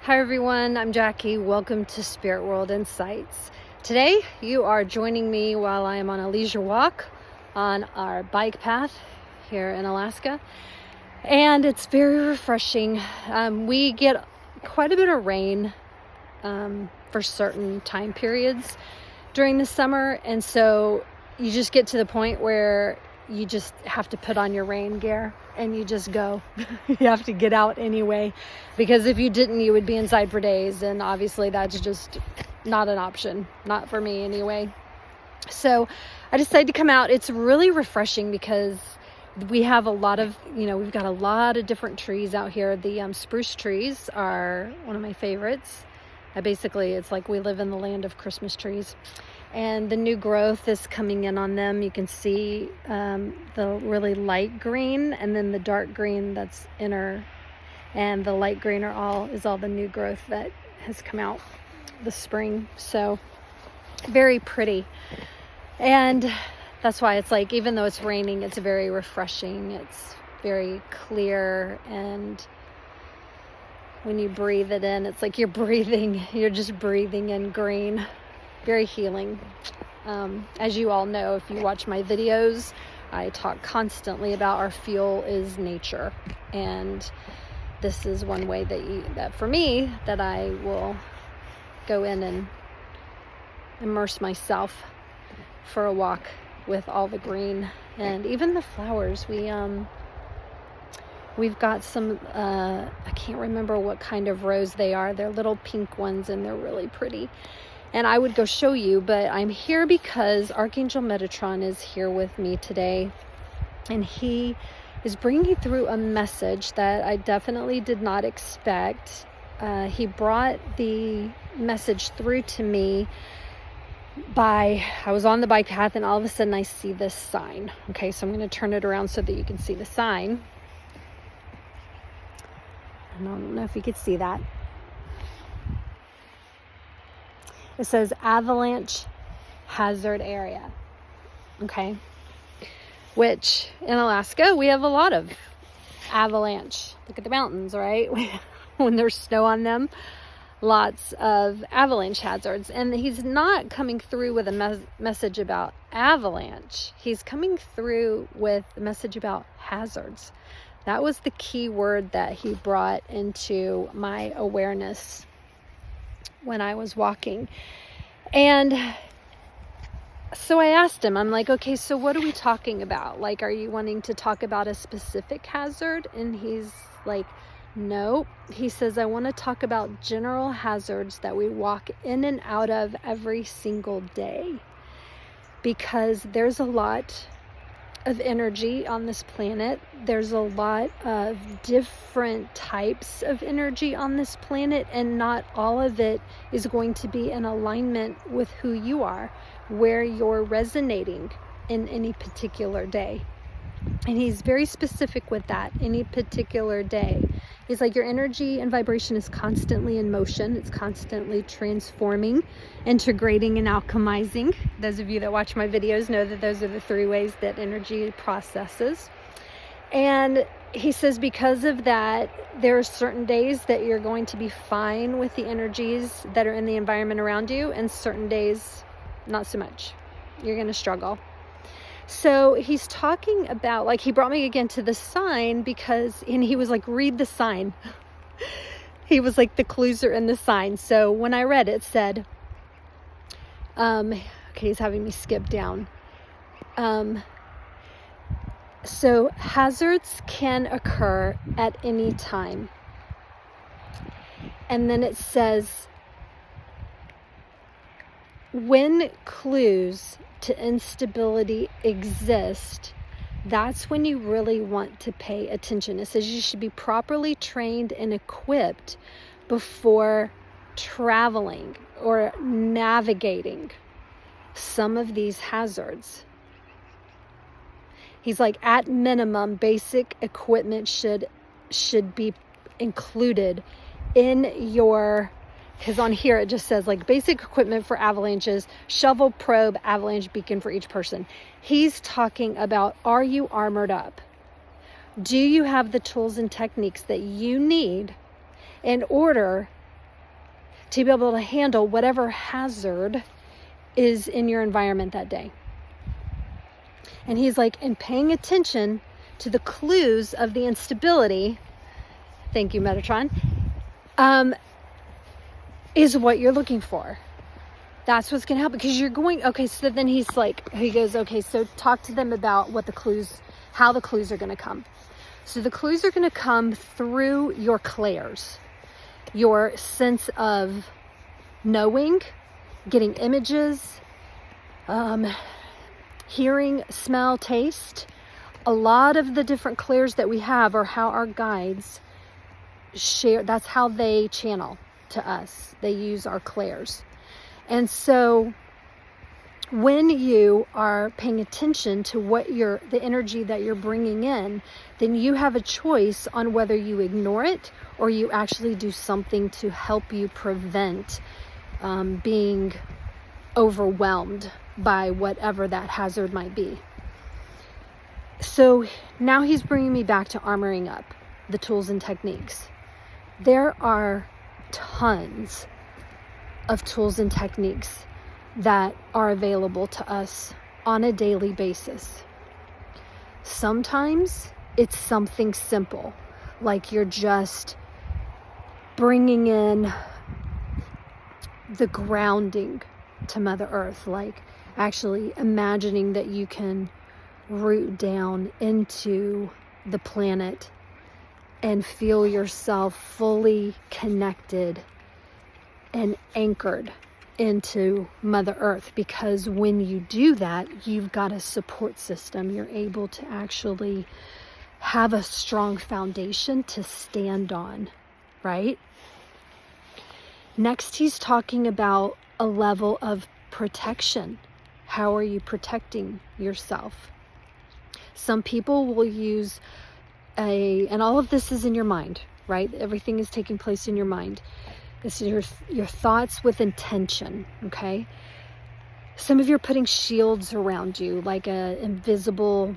Hi everyone, I'm Jackie. Welcome to Spirit World Insights. Today you are joining me while I am on a leisure walk on our bike path here in Alaska, and it's very refreshing. We get quite a bit of rain for certain time periods during the summer, and so you just get to the point where you just have to put on your rain gear and you just go. You have to get out anyway, because if you didn't, you would be inside for days, and obviously that's just not an option, not for me anyway. So I decided to come out. It's really refreshing because we have a lot of, we've got a lot of different trees out here. The spruce trees are one of my favorites. It's like we live in the land of Christmas trees. And the new growth is coming in on them. You can see the really light green and then the dark green that's inner, and the light green is all the new growth that has come out this spring. So very pretty. And that's why it's like, even though it's raining, it's very refreshing. It's very clear, and when you breathe it in, it's like you're just breathing in green. Very healing. As you all know, if you watch my videos, I talk constantly about our fuel is nature, and this is one way that for me, that I will go in and immerse myself for a walk with all the green and even the flowers. We've got some, I can't remember what kind of rose they are. They're little pink ones, and they're really pretty. And I would go show you, but I'm here because Archangel Metatron is here with me today. And he is bringing through a message that I definitely did not expect. He brought the message through to me I was on the bike path, and all of a sudden I see this sign. Okay, so I'm going to turn it around so that you can see the sign. I don't know if you could see that. It says avalanche hazard area. Okay. Which in Alaska, we have a lot of avalanche. Look at the mountains, right? When there's snow on them, lots of avalanche hazards. And he's not coming through with a message about avalanche. He's coming through with a message about hazards. That was the key word that he brought into my awareness when I was walking. And so I asked him, I'm like, okay, so what are we talking about? Like, are you wanting to talk about a specific hazard? And he's like, no. He says, I want to talk about general hazards that we walk in and out of every single day, because there's a lot of energy on this planet. There's a lot of different types of energy on this planet, and not all of it is going to be in alignment with who you are, where you're resonating in any particular day. And he's very specific with that, any particular day. He's like, your energy and vibration is constantly in motion. It's constantly transforming, integrating, and alchemizing. Those of you that watch my videos know that those are the 3 ways that energy processes. And he says, because of that, there are certain days that you're going to be fine with the energies that are in the environment around you, and certain days, not so much. You're going to struggle. So he's talking about, like, he brought me again to the sign and he was like, read the sign. He was like, the clues are in the sign. So when I read it said, okay, he's having me skip down. So hazards can occur at any time. And then it says, when clues to instability exist, that's when you really want to pay attention. It says you should be properly trained and equipped before traveling or navigating some of these hazards. He's like, at minimum, basic equipment should be included in your, because on here it just says like basic equipment for avalanches, shovel, probe, avalanche beacon for each person. He's talking about, are you armored up? Do you have the tools and techniques that you need in order to be able to handle whatever hazard is in your environment that day. And he's like, and paying attention to the clues of the instability, thank you, Metatron, is what you're looking for. That's what's going to help, because you're going, okay, so then he goes, okay, so talk to them about how the clues are going to come. So the clues are going to come through your clairs, your sense of knowing, getting images, hearing, smell, taste. A lot of the different clairs that we have are how our guides share. That's how they channel to us. They use our clairs. And so when you are paying attention to the energy that you're bringing in, then you have a choice on whether you ignore it or you actually do something to help you prevent being overwhelmed by whatever that hazard might be. So now he's bringing me back to armoring up the tools and techniques. There are tons of tools and techniques that are available to us on a daily basis. Sometimes it's something simple, like you're just bringing in the grounding to Mother Earth, like actually imagining that you can root down into the planet and feel yourself fully connected and anchored into Mother Earth, because when you do that, you've got a support system. You're able to actually have a strong foundation to stand on, right? Next, he's talking about a level of protection. How are you protecting yourself? Some people will use and all of this is in your mind, right? Everything is taking place in your mind. This is your thoughts with intention, okay? Some of you are putting shields around you, like a invisible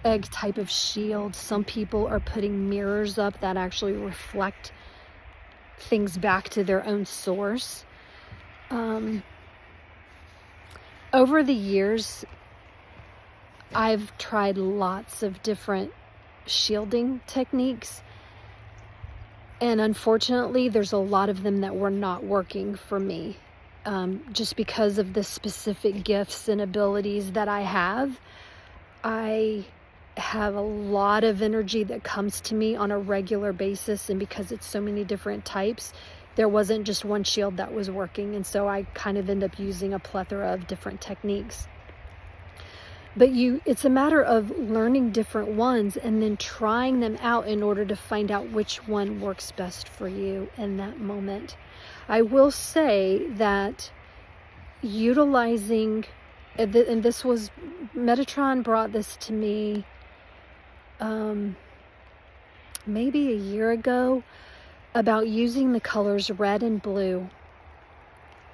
egg type of shield. Some people are putting mirrors up that actually reflect things back to their own source. Over the years, I've tried lots of different shielding techniques, and unfortunately there's a lot of them that were not working for me, just because of the specific gifts and abilities that I have. I have a lot of energy that comes to me on a regular basis, and because it's so many different types, there wasn't just one shield that was working, and so I kind of end up using a plethora of different techniques. But it's a matter of learning different ones and then trying them out in order to find out which one works best for you in that moment. I will say that utilizing, and this was, Metatron brought this to me maybe a year ago, about using the colors red and blue,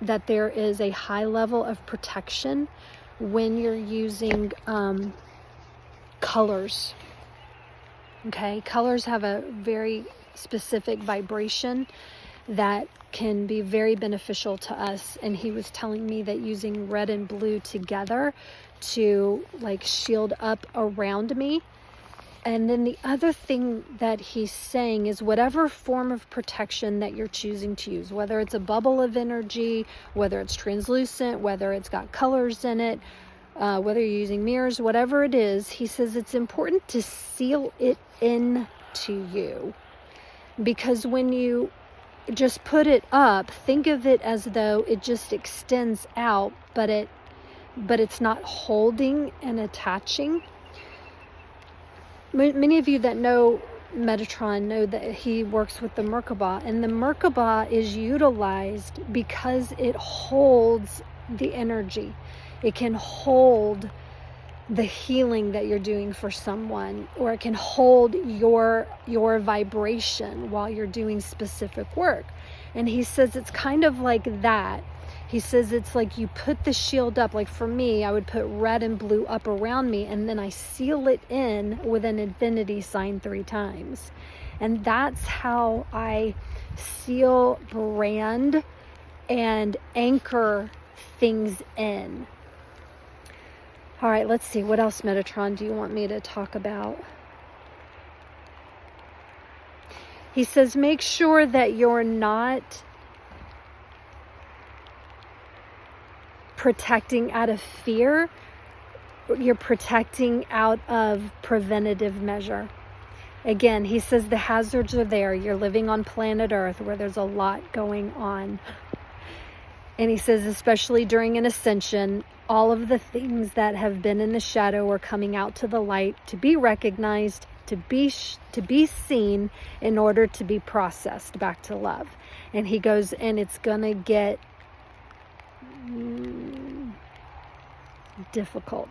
that there is a high level of protection when you're using colors. Okay, colors have a very specific vibration that can be very beneficial to us, and he was telling me that using red and blue together to like shield up around me. And then the other thing that he's saying is whatever form of protection that you're choosing to use, whether it's a bubble of energy, whether it's translucent, whether it's got colors in it, whether you're using mirrors, whatever it is, he says it's important to seal it in to you. Because when you just put it up, think of it as though it just extends out, but it's not holding and attaching. Many of you that know Metatron know that he works with the Merkaba, and the Merkaba is utilized because it holds the energy. It can hold the healing that you're doing for someone, or it can hold your vibration while you're doing specific work. And he says it's kind of like that. He says it's like you put the shield up. Like for me, I would put red and blue up around me, and then I seal it in with an infinity sign 3 times. And that's how I seal, brand, and anchor things in. All right, let's see. What else, Metatron, do you want me to talk about? He says, make sure that you're not protecting out of fear. You're protecting out of preventative measure. Again, he says the hazards are there. You're living on planet Earth where there's a lot going on. And he says, especially during an ascension, all of the things that have been in the shadow are coming out to the light to be recognized, to be seen, in order to be processed back to love. And he goes, and it's going to get difficult.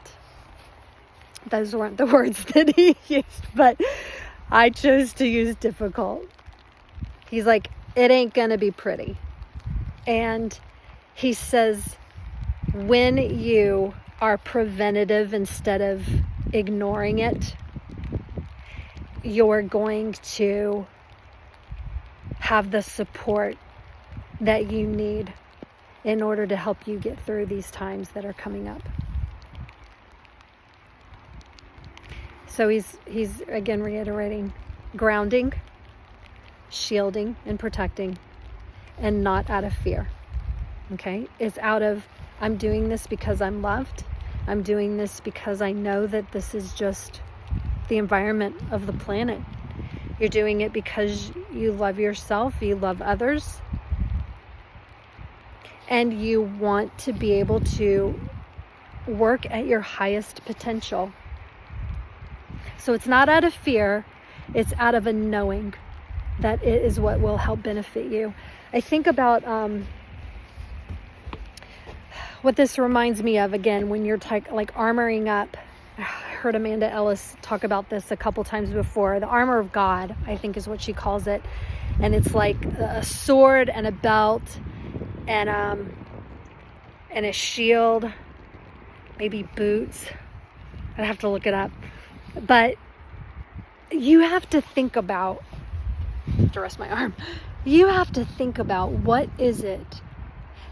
Those weren't the words that he used, but I chose to use difficult. He's like, it ain't going to be pretty. And he says, when you are preventative instead of ignoring it, you're going to have the support that you need in order to help you get through these times that are coming up. So he's again reiterating grounding, shielding, and protecting, and not out of fear. Okay? It's out of, I'm doing this because I'm loved. I'm doing this because I know that this is just the environment of the planet. You're doing it because you love yourself, you love others, and you want to be able to work at your highest potential. So it's not out of fear, it's out of a knowing that it is what will help benefit you. I think about what this reminds me of, again, when you're like armoring up. I heard Amanda Ellis talk about this a couple times before. The armor of God, I think, is what she calls it. And it's like a sword and a belt and a shield, maybe boots. I'd have to look it up. But you have to think about, to rest my arm, you have to think about what is it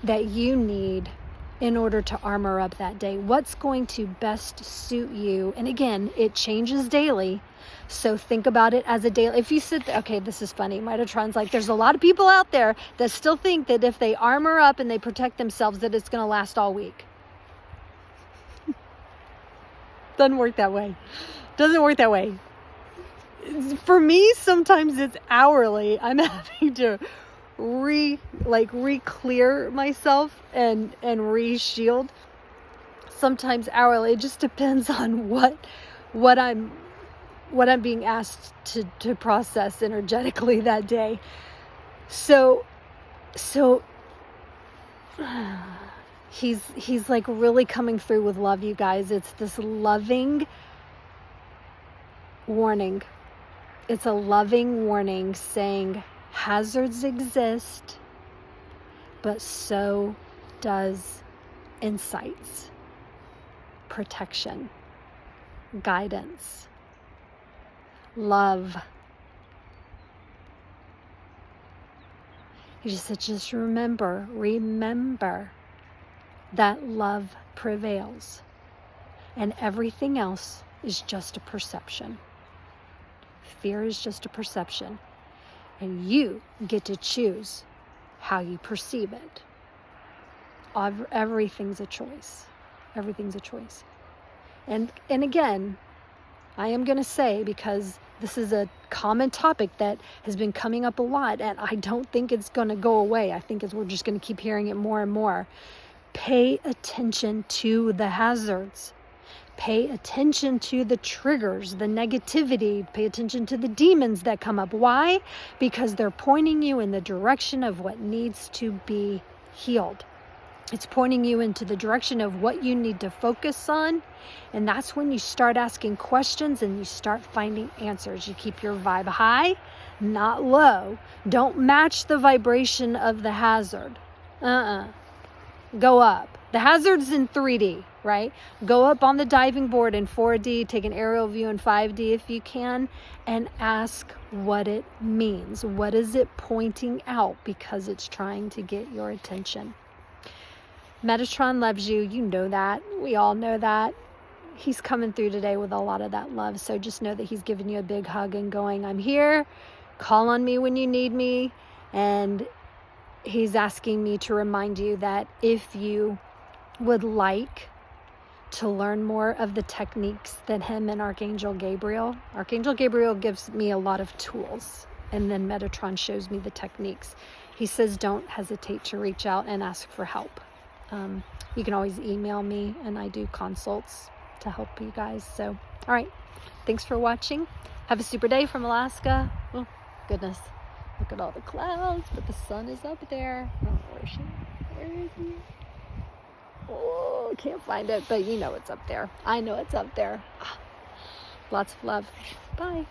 that you need in order to armor up that day. What's going to best suit you? And again, it changes daily. So think about it as a daily. If you sit there, okay, this is funny. Metatron's like, there's a lot of people out there that still think that if they armor up and they protect themselves, that it's going to last all week. Doesn't work that way. Doesn't work that way. For me, sometimes it's hourly. I'm having to re-clear myself and re-shield. Sometimes hourly. It just depends on what I'm being asked to process energetically that day. So he's like really coming through with love, you guys. It's this loving warning. It's a loving warning saying hazards exist, but so does insights, protection, guidance, love. He just said, just remember that love prevails, and everything else is just a perception. Fear is just a perception, and you get to choose how you perceive it. Everything's a choice. Everything's a choice. And again, I am going to say, because this is a common topic that has been coming up a lot, and I don't think it's going to go away. I think we're just going to keep hearing it more and more. Pay attention to the hazards. Pay attention to the triggers, the negativity. Pay attention to the demons that come up. Why? Because they're pointing you in the direction of what needs to be healed. It's pointing you into the direction of what you need to focus on. And that's when you start asking questions and you start finding answers. You keep your vibe high, not low. Don't match the vibration of the hazard. Go up. The hazard's in 3D, right? Go up on the diving board in 4D, take an aerial view in 5D if you can, and ask what it means. What is it pointing out? Because it's trying to get your attention. Metatron loves you. You know that. We all know that. He's coming through today with a lot of that love. So just know that he's giving you a big hug and going, I'm here. Call on me when you need me. And he's asking me to remind you that if you would like to learn more of the techniques that him and Archangel Gabriel gives me a lot of tools, and then Metatron shows me the techniques. He says don't hesitate to reach out and ask for help. You can always email me, and I do consults to help you guys. So all right, thanks for watching. Have a super day from Alaska. Oh goodness, look at all the clouds, but the sun is up there. Oh, where is she? Where is he? Oh, can't find it, but you know it's up there. I know it's up there. Lots of love. Bye.